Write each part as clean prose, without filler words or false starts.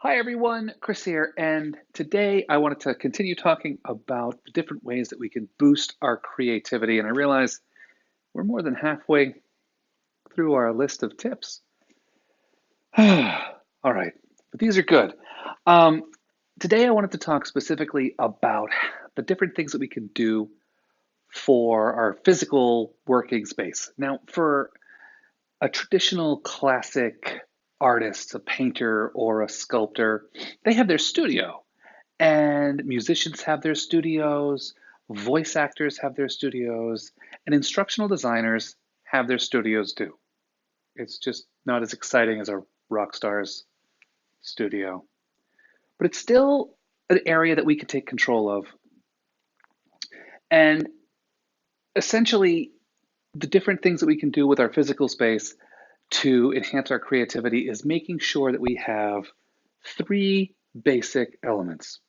Hi everyone, Chris here, and today I wanted to continue talking about the different ways that we can boost our creativity. And I realize we're more than halfway through our list of tips. All right, but these are good. Um, Today I wanted to talk specifically about the different things that we can do for our physical working space. Now, for a traditional classic artist, a painter or a sculptor, they have their studio. And musicians have their studios, voice actors have their studios, and instructional designers have their studios too. It's just not as exciting as a rock star's studio, but it's still an area that we can take control of. And essentially, the different things that we can do with our physical space to enhance our creativity is making sure that we have three basic elements.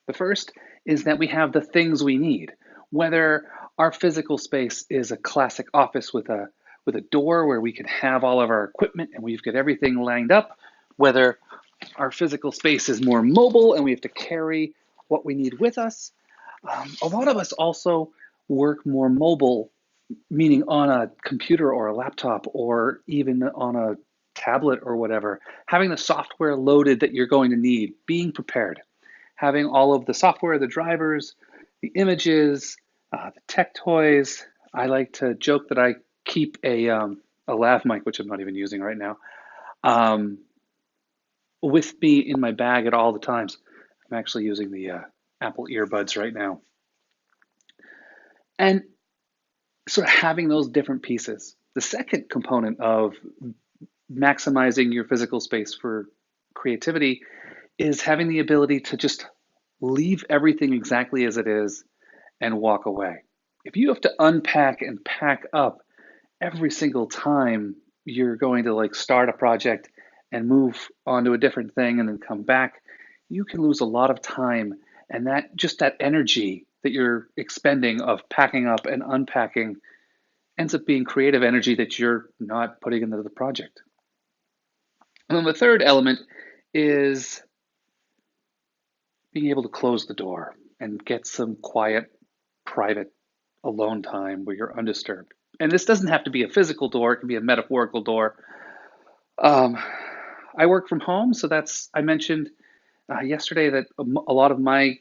The first is that we have the things we need. Whether our physical space is a classic office with a door where we can have all of our equipment and we've got everything lined up, whether our physical space is more mobile and we have to carry what we need with us. A lot of us also work more mobile, meaning on a computer or a laptop or even on a tablet or whatever, having the software loaded that you're going to need, being prepared, having all of the software, the drivers, the images, the tech toys. I like to joke that I keep a lav mic, which I'm not even using right now, um, with me in my bag at all the times. I'm actually using the Apple earbuds right now. And sort of having those different pieces. The second component of maximizing your physical space for creativity is having the ability to just leave everything exactly as it is and walk away. If you have to unpack and pack up every single time you're going to like start a project and move on to a different thing and then come back, you can lose a lot of time, and that energy that you're expending of packing up and unpacking ends up being creative energy that you're not putting into the project. And then the third element is being able to close the door and get some quiet, private, alone time where you're undisturbed. And this doesn't have to be a physical door, it can be a metaphorical door. Um, I work from home, so I mentioned yesterday that a lot of my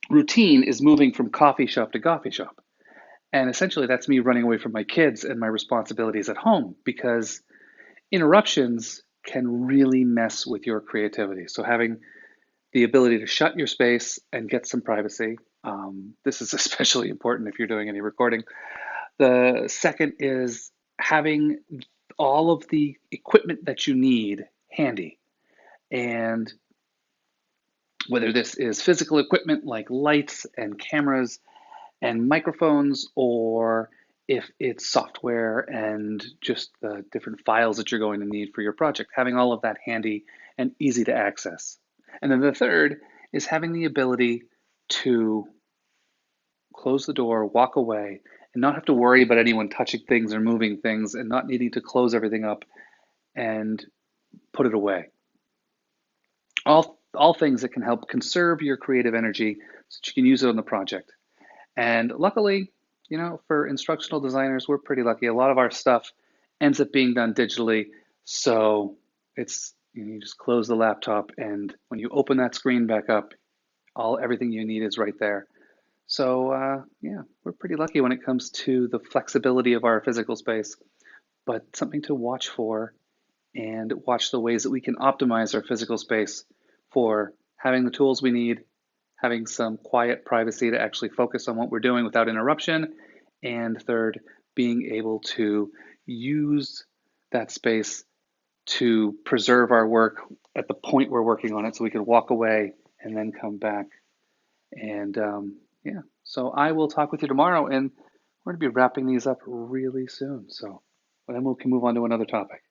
routine is moving from coffee shop to coffee shop. And essentially, that's me running away from my kids and my responsibilities at home because interruptions can really mess with your creativity. So, having the ability to shut your space and get some privacy. This is especially important if you're doing any recording. The second is having all of the equipment that you need handy. And whether this is physical equipment like lights and cameras and microphones, or if it's software and just the different files that you're going to need for your project, having all of that handy and easy to access. And then the third is having the ability to close the door, walk away, and not have to worry about anyone touching things or moving things and not needing to close everything up and put it away. All things that can help conserve your creative energy so that you can use it on the project. And luckily, for instructional designers, we're pretty lucky. A lot of our stuff ends up being done digitally. So you just close the laptop, and when you open that screen back up, everything you need is right there. So yeah, we're pretty lucky when it comes to the flexibility of our physical space, but something to watch for and watch the ways that we can optimize our physical space for having the tools we need, having some quiet privacy to actually focus on what we're doing without interruption, and third, being able to use that space to preserve our work at the point we're working on it so we can walk away and then come back. And yeah, so I will talk with you tomorrow, and we're going to be wrapping these up really soon. So then we can move on to another topic.